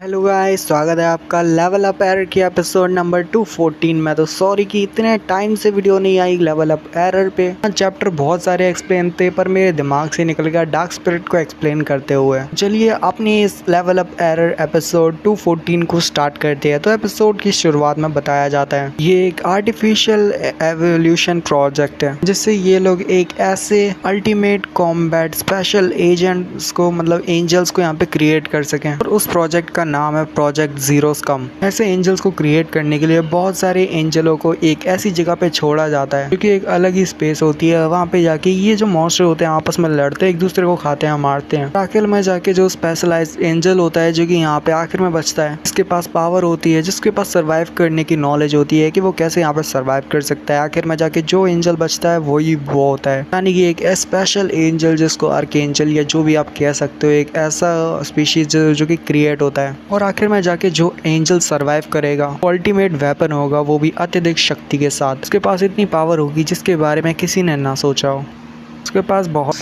Hello guys, स्वागत है आपका लेवल अप एरर की एपिसोड नंबर 214 में। तो सॉरी कि इतने टाइम से वीडियो नहीं आई लेवल अप एरर पे। चैप्टर बहुत सारे एक्सप्लेन थे पर मेरे दिमाग से निकल गया डार्क स्पिरिट को एक्सप्लेन करते हुए। चलिए अपनी इस लेवल अप एरर एपिसोड 214 को स्टार्ट करते हैं। तो एपिसोड की शुरुआत में बताया जाता है ये एक आर्टिफिशियल एवोल्यूशन प्रोजेक्ट है जिससे ये लोग एक ऐसे अल्टीमेट कॉम्बैट स्पेशल एजेंट्स को मतलब एंजल्स को यहाँ पे क्रिएट कर सकें। और उस प्रोजेक्ट का नाम है प्रोजेक्ट ज़ीरोस्कम। ऐसे एंजल्स को क्रिएट करने के लिए बहुत सारे एंजलों को एक ऐसी जगह पे छोड़ा जाता है क्योंकि एक अलग ही स्पेस होती है। वहाँ पे जाके ये जो मॉन्स्टर होते हैं आपस में लड़ते हैं, एक दूसरे को खाते हैं, मारते हैं। आखिर में जाके जो स्पेशलाइज्ड एंजल होता है जो कि यहाँ पे आखिर में बचता है, जिसके पास पावर होती है, जिसके पास सर्वाइव करने की नॉलेज होती है कि वो कैसे यहाँ पे सर्वाइव कर सकता है। आखिर में जाके जो एंजल बचता है वही वो होता है, यानी कि एक स्पेशल एंजल जिसको आर्कएंजल या जो भी आप कह सकते हो, एक ऐसा स्पीशीज जो कि क्रिएट होता है। और आखिर में जाके जो एंजल सरवाइव करेगा अल्टीमेट वेपन होगा, वो भी अत्यधिक शक्ति के साथ। उसके पास इतनी पावर होगी जिसके बारे में किसी ने ना सोचा हो। उसके पास बहुत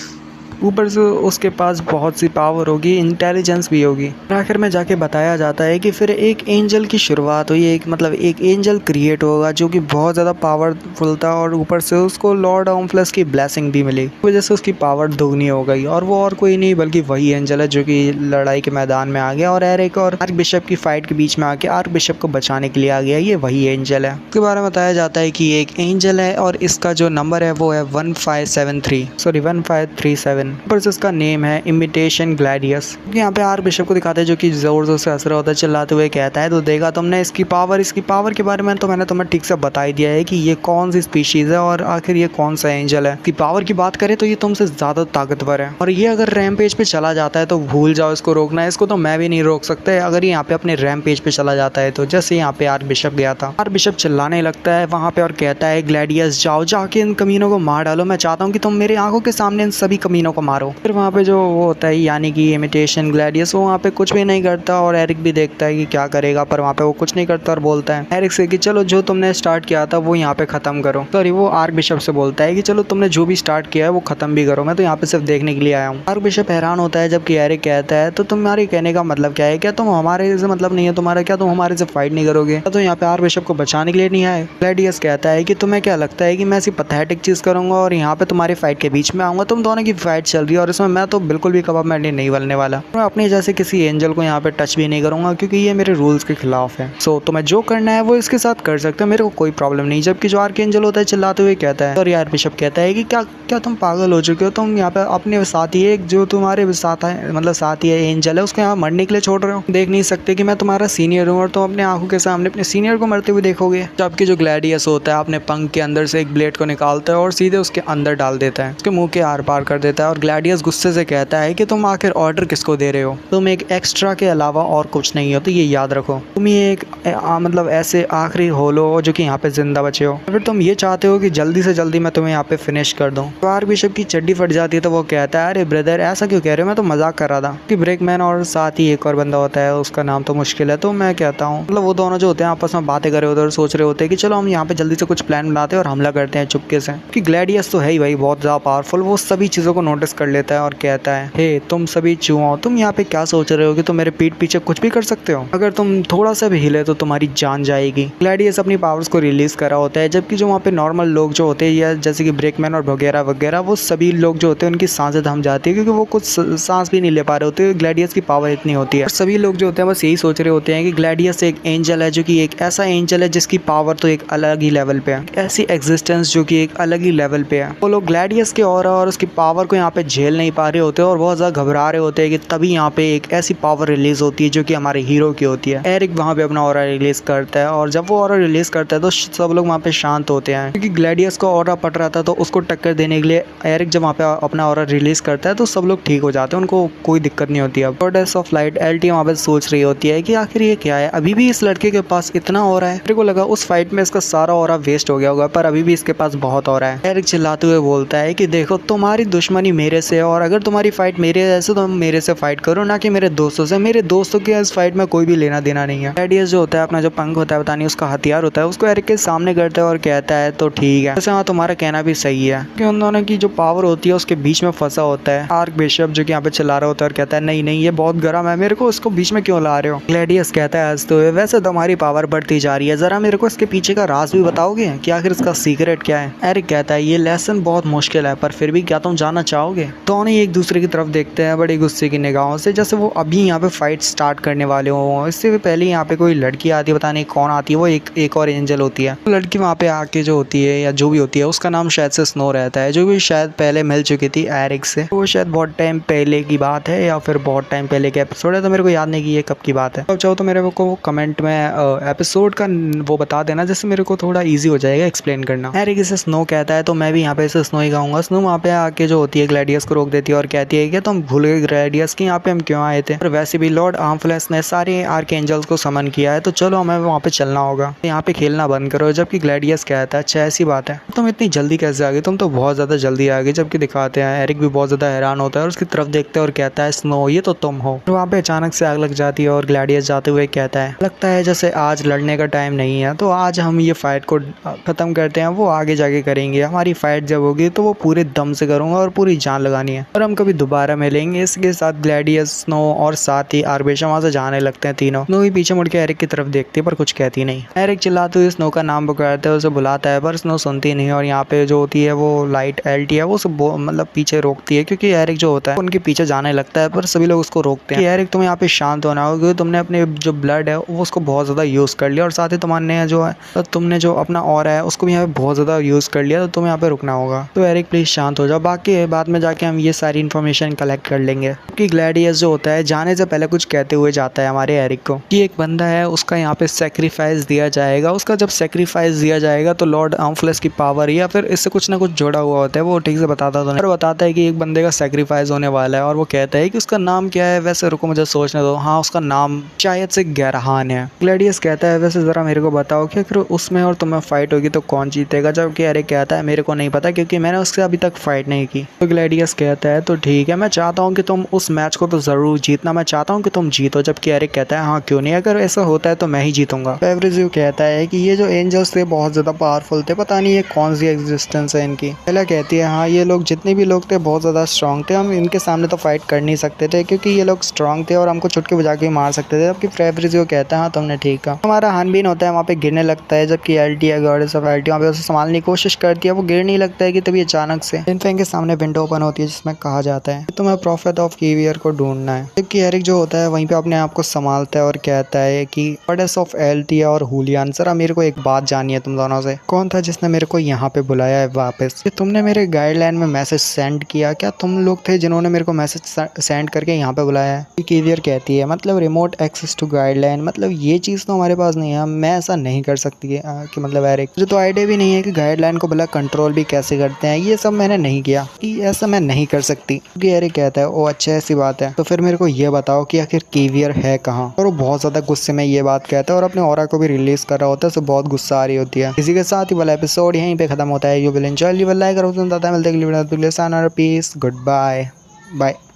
ऊपर से उसके पास बहुत सी पावर होगी, इंटेलिजेंस भी होगी। आखिर में जाके बताया जाता है कि फिर एक एंजल की शुरुआत हुई, एक एंजल क्रिएट होगा जो कि बहुत ज़्यादा पावरफुल था और ऊपर से उसको लॉर्ड ऑम्फ्लस की ब्लेसिंग भी मिली। इस वजह से उसकी पावर दोगुनी हो गई और वो और कोई नहीं बल्कि वही एंजल है जो कि लड़ाई के मैदान में आ गया और एरिक और आर्क बिशप की फाइट के बीच में आके आर्क बिशप को बचाने के लिए आ गया। ये वही एंजल है। उसके बारे में बताया जाता है कि एक एंजल है और इसका जो नंबर है वो है 1537। ऊपर से इसका नेम है इमिटेशन ग्लैडियस। यहाँ पे आर्क बिशप को दिखाते हैं जो कि जोर जोर से हंस रहा होता है, चिल्लाते हुए कहता है, तो देखा तुमने इसकी पावर के बारे में तो मैंने तुम्हें ठीक से बता ही दिया है कि ये कौन सी स्पीशीज है और आखिर ये कौन सा एंजल है। इसकी पावर की बात करें तो ये तुमसे ज्यादा ताकतवर है और ये अगर रैम्पेज पे चला जाता है तो भूल जाओ इसको रोकना है। इसको तो मैं भी नहीं रोक सकता अगर ये यहाँ पे अपने रैम्पेज पे चला जाता है। तो जैसे यहाँ पे आर्क बिशप गया था, आर्क बिशप चिल्लाने लगता है वहां पे और कहता है, ग्लैडियस जाओ, जाके इन कमीनों को मार डालो। मैं चाहता हूँ कि तुम मेरी आंखों के सामने इन सभी कमीनों को मारो। फिर वहाँ पे जो वो होता है यानी कि इमिटेशन ग्लैडियस, वो वहाँ पे कुछ भी नहीं करता और एरिक भी देखता है कि क्या करेगा, पर वहाँ पे वो कुछ नहीं करता और बोलता है एरिक से कि चलो जो तुमने स्टार्ट किया था वो यहाँ पे खत्म करो। सॉरी, वो आर्क बिशप से बोलता है कि चलो तुमने जो भी स्टार्ट किया है वो खत्म भी करो, मैं तो यहाँ पे सिर्फ देखने के लिए आया हूँ। आर्क बिशप हैरान होता है जबकि एरिक कहता है, तो तुम्हारे कहने का मतलब क्या है? क्या तुम हमारे से मतलब नहीं है तुम्हारा? क्या तुम हमारे से फाइट नहीं करोगे? तो यहाँ पे आर्क बिशप को बचाने के लिए नहीं आए। ग्लैडियस कहता है कि तुम्हें क्या लगता है कि मैं ऐसी पैथेटिक चीज करूंगा और यहाँ पे तुम्हारी फाइट के बीच में आऊंगा? तुम दोनों की फाइट चल रही है और इसमें मैं तो बिल्कुल भी कबाब मैंडी नहीं बनने वाला। मैं अपने जैसे किसी एंजल को यहाँ पे टच भी नहीं करूंगा क्योंकि ये मेरे रूल्स के खिलाफ है। सो तुम्हें जो करना है वो इसके साथ कर सकते हो, मेरे को कोई प्रॉब्लम नहीं। जबकि जो आर्क एंजल होता है चिल्लाते हुए कहता है, और यार बिशप कहता है कि क्या तुम पागल हो चुके हो? तुम यहाँ पे अपने साथी एक जो तुम्हारे साथ है मतलब साथी है एंजल है उसको यहाँ मरने के लिए छोड़ रहे हो? देख नहीं सकते कि मैं तुम्हारा सीनियर हूँ और तुम अपने आंखों के सामने अपने सीनियर को मरते हुए देखोगे? जबकि जो ग्लैडियस होता है अपने पंख के अंदर से एक ब्लेड को निकालता है और सीधे उसके अंदर डाल देता है, उसके मुंह के आर पार कर देता है। और ग्लैडियस गुस्से से कहता है कि तुम आखिर ऑर्डर किसको दे रहे हो? तुम एक एक्स्ट्रा के अलावा और कुछ नहीं हो, तो ये याद रखो। तुम ये एक मतलब ऐसे आखिरी होलो हो जो कि यहाँ पे जिंदा बचे हो। फिर तुम ये चाहते हो कि जल्दी से जल्दी मैं तुम्हें यहाँ पे फिनिश कर दूं। तो आर्क बिशप की चड्डी फट जाती है तो वो कहता है, अरे ब्रदर ऐसा क्यों कह रहे हो? मैं तो मजाक कर रहा था। कि ब्रेकमैन और साथ ही एक और बंदा होता है, उसका नाम तो मुश्किल है, तो मैं कहता हूँ मतलब वो दोनों जो होते हैं आपस में बातें कर रहे होते हैं और सोच रहे होते हैं कि चलो हम यहाँ पे जल्दी से कुछ प्लान बनाते हैं और हमला करते हैं चुपके से। कि ग्लैडियस तो है ही भाई बहुत ज्यादा पावरफुल, वो सभी चीजों को नोटिस कर लेता है और कहता है, हे तुम सभी चूहों, तुम यहाँ पे क्या सोच रहे हो कि तुम मेरे पीठ पीछे कुछ भी कर सकते हो? अगर तुम थोड़ा सा भी हिले तो तुम्हारी जान जाएगी। ग्लैडियस अपनी पावर्स को रिलीज कर रहा होता है जबकि जो वहाँ पे नॉर्मल लोग जो होते हैं या जैसे कि ब्रेकमैन और वगैरह वगैरह, वो सभी लोग जो होते हैं उनकी सांसें थम जाती है क्योंकि वो कुछ सांस भी नहीं ले पा रहे होते। ग्लैडियस की पावर इतनी होती है और सभी लोग जो होते हैं बस यही सोच रहे होते हैं कि ग्लैडियस एक एंजल है जो कि एक ऐसा एंजल है जिसकी पावर तो एक अलग ही लेवल पे है, ऐसी एग्जिस्टेंस जो कि एक अलग ही लेवल पे है। वो लोग ग्लैडियस के ऑरा और उसकी पावर को यहाँ पे झेल नहीं पा रहे होते और बहुत ज्यादा घबरा रहे होते हैं कि तभी यहाँ पे एक ऐसी पावर रिलीज होती है जो कि हमारे हीरो की होती है। एरिक वहाँ पे अपना ऑरा रिलीज करता है और जब वो ऑरा रिलीज करता है तो सब लोग वहाँ पे शांत होते हैं क्योंकि ग्लैडियस को ऑरा पट रहा था। तो उसको टक्कर देने के लिए एरिक जब वहाँ पे अपना ऑरा रिलीज करता है तो सब लोग ठीक हो जाते हैं, उनको कोई दिक्कत नहीं होती। अब गॉडेस ऑफ लाइट एल्टी वहाँ पे सोच रही होती है कि आखिर ये क्या है, अभी भी इस लड़के के पास इतना ऑरा है। मेरे को लगा उस फाइट में इसका सारा ऑरा वेस्ट हो गया होगा पर अभी भी इसके पास बहुत ऑरा है। एरिक चिल्लाते हुए बोलता है कि देखो तुम्हारी दुश्मनी मेरे से, और अगर तुम्हारी फाइट मेरे जैसे तो मेरे से फाइट करो, ना कि मेरे दोस्तों से। मेरे दोस्तों के इस फाइट में कोई भी लेना देना नहीं है। ग्लैडियस जो होता है अपना जो पंख होता है, पता नहीं उसका हथियार होता है, उसको एरिक के सामने करता है और कहता है तो ठीक है। वैसे हाँ, तुम्हारा कहना भी सही है कि उन दोनों की जो पावर होती है उसके बीच में फंसा होता है आर्क बिशप, जो कि यहाँ पे चला रहा होता है और कहता है नहीं नहीं ये बहुत गर्म है, मेरे को उसको बीच में क्यों ला रहे हो। ग्लैडियस कहता है हंसते हुए वैसे तुम्हारी पावर बढ़ती जा रही है, जरा मेरे को इसके पीछे का राज भी बताओगे कि आखिर इसका सीक्रेट क्या है। एरिक कहता है ये लेसन बहुत मुश्किल है, पर फिर भी क्या तुम जानना चाहोगे। दोनों एक दूसरे की तरफ देखते हैं बड़ी गुस्से की निगाहों से, जैसे वो अभी यहाँ पे फाइट स्टार्ट करने वाले हो। इससे पहले यहाँ पे कोई लड़की आती है, पता नहीं कौन आती है, वो एक और एंजल होती है। तो लड़की वहाँ पे आके जो होती है या जो भी होती है उसका नाम शायद से स्नो रहता है, जो भी शायद पहले मिल चुकी थी एरिक से। वो शायद बहुत टाइम पहले की बात है या फिर बहुत टाइम पहले का एपिसोड है, तो मेरे को याद नहीं कि ये कब की बात है। अब चाहो तो मेरे को कमेंट में एपिसोड का वो बता देना, जैसे मेरे को थोड़ा ईजी हो जाएगा एक्सप्लेन करना। एरिक इसे स्नो कहता है तो मैं भी यहाँ पे इसे स्नो ही कहूँगा। स्नो वहाँ पे आके जो होती है ग्लैडियस को रोक देती है और कहती है कि तुम भूल गए ग्लैडियस कि यहाँ पे हम क्यों आए थे, और वैसे भी लॉर्ड आर्मफ्लेस ने सारे आर्कएंजल्स को समन किया है, तो चलो हमें वहाँ पे चलना होगा, यहाँ पे खेलना बंद करो। जबकि ग्लैडियस कहता है अच्छा ऐसी बात है, तुम इतनी जल्दी कैसे आ गए, तुम तो बहुत ज़्यादा जल्दी आ गए। जबकि दिखाते हैं एरिक भी बहुत ज़्यादा हैरान होता है और उसकी तरफ देखते हैं और कहता है स्नो ये तो तुम हो। तो वहाँ पे अचानक से आग लग जाती है और ग्लैडियस जाते हुए कहता है लगता है जैसे आज लड़ने का टाइम नहीं है, तो आज हम ये फाइट को खत्म करते हैं, वो आगे जाके करेंगे। हमारी फाइट जब होगी तो वो पूरे दम से करूंगा और पूरी जान लगानी है, और हम कभी दोबारा मिलेंगे। इसके साथ ग्लैडियस, स्नो और साथ ही आर्बेशा वहाँ से जाने लगते हैं तीनों। स्नो ही पीछे मुड़ के एरिक की तरफ देखती है पर कुछ कहती नहीं। एरिक चिल्लाते हुए स्नो का नाम पुकारता है, उसे बुलाता है पर स्नो सुनती नहीं, और यहाँ पे जो होती है वो लाइट एल्टी है वो सब मतलब पीछे रोकती है, क्योंकि एरिक जो होता है उनके पीछे जाने लगता है, पर सभी लोग उसको रोकते हैं कि एरिक तुम यहाँ पे शांत होना होगा, क्योंकि तुमने अपने जो ब्लड है वो उसको बहुत ज़्यादा यूज़ कर लिया, और साथ ही तुमने जो है तो तुमने जो अपना और है उसको भी यहाँ पे बहुत ज़्यादा यूज़ कर लिया, तो तुम्हें यहाँ पे रुकना होगा। तो एरिक प्लीज़ शांत हो जाओ, बाकी बाद में जाके हम ये सारी इन्फॉर्मेशन कलेक्ट कर लेंगे। कि ग्लैडियस जो होता है जाने से पहले कुछ कहते हुए जाता है हमारे एरिक को कि एक बंदा है उसका यहाँ पे सेक्रीफाइस दिया जाएगा, उसका जब सेक्रीफाइस दिया जाएगा तो लॉर्ड आर्मफ्लेस की पावर या फिर इससे कुछ ना कुछ जुड़ा हुआ होता है, वो ठीक से बताता तो नहीं, और बताता है कि एक बंदे का सेक्रीफाइस होने वाला है, और वो कहता है कि उसका नाम क्या है। वैसे रुको मुझे सोचने दो, हाँ उसका नाम शायद से गैरहान है। ग्लैडियस कहता है वैसे ज़रा मेरे को बताओ कि अगर उसमें और तुम्हें फाइट होगी तो कौन जीतेगा। जबकि एरिक कहता है मेरे को नहीं पता, क्योंकि मैंने उससे अभी तक फाइट नहीं की। तो ग्लैडियस कहता है तो ठीक है, मैं चाहता हूँ कि तुम उस मैच को तो ज़रूर जीतना, मैं चाहता हूँ कि तुम जीतो। जबकि एरिक कहता है हाँ क्यों नहीं, अगर ऐसा होता है तो मैं ही जीतूंगा। फेब्रिज़ियो कहता है कि ये जो एंजल्स थे बहुत ज़्यादा पावरफुल थे, पता नहीं ये कौन सी एग्जिस्टेंस है इनकी। पहला कहती है हाँ ये लोग जितने भी लोग थे बहुत ज़्यादा स्ट्रॉन्ग थे, हम इनके सामने तो फाइट कर नहीं सकते थे, क्योंकि ये लोग स्ट्रॉन्ग थे और हमको चुटकी बजा के मार सकते थे। जबकि फेब्रिज़ियो कहता है हाँ तुमने ठीक कहा। हमारा हानबीन होता है वहाँ पे गिरने लगता है, जबकि एल्टी है गॉडेस ऑफ एल्टी वहाँ पे उसे संभालने की कोशिश करती है, वो गिर नहीं लगता है कि तभी अचानक से इनफैंग के सामने विंडो ओपन होती है जिसमें कहा जाता है तुम्हें प्रॉफिट ऑफ कीवियर को ढूंढना है। जबकि एरिक जो होता है वहीं पे अपने आप को संभालता है और कहता है कि गॉडेस ऑफ एल्टिया और हुलियन, जरा मेरे को एक बात जाननी है तुम दोनों से, कौन था जिसने मेरे को यहाँ पे बुलाया है वापस? कि तुमने मेरे गाइडलाइन में मैसेज सेंड किया, क्या तुम लोग थे जिन्होंने मेरे को मैसेज सेंड करके यहाँ पे बुलाया है? कीवियर कहती है मतलब रिमोट एक्सेस टू गाइडलाइन, मतलब ये चीज़ तो हमारे पास नहीं है, मैं ऐसा नहीं कर सकती है कि मतलब एरिक मुझे तो आइडिया भी नहीं है कि गाइडलाइन को भला कंट्रोल भी कैसे करते हैं, ये सब मैंने नहीं किया, कि ऐसा मैं नहीं कर सकती। क्योंकि एरिक कहता है ओ अच्छा ऐसी बात है, तो फिर मेरे को ये बताओ कि आखिर कीवियर है कहाँ? और वो बहुत ज़्यादा गुस्से में ये बात कहता है और अपने ऑरा को भी रिलीज कर रहा होता है, तो बहुत गुस्सा आ रही होती है। इसी के साथ ही वाला एपिसोड यहीं पे खत्म होता है। You will enjoy, you will like, और मिलते हैं अगली वीडियो में। Peace, good bye bye.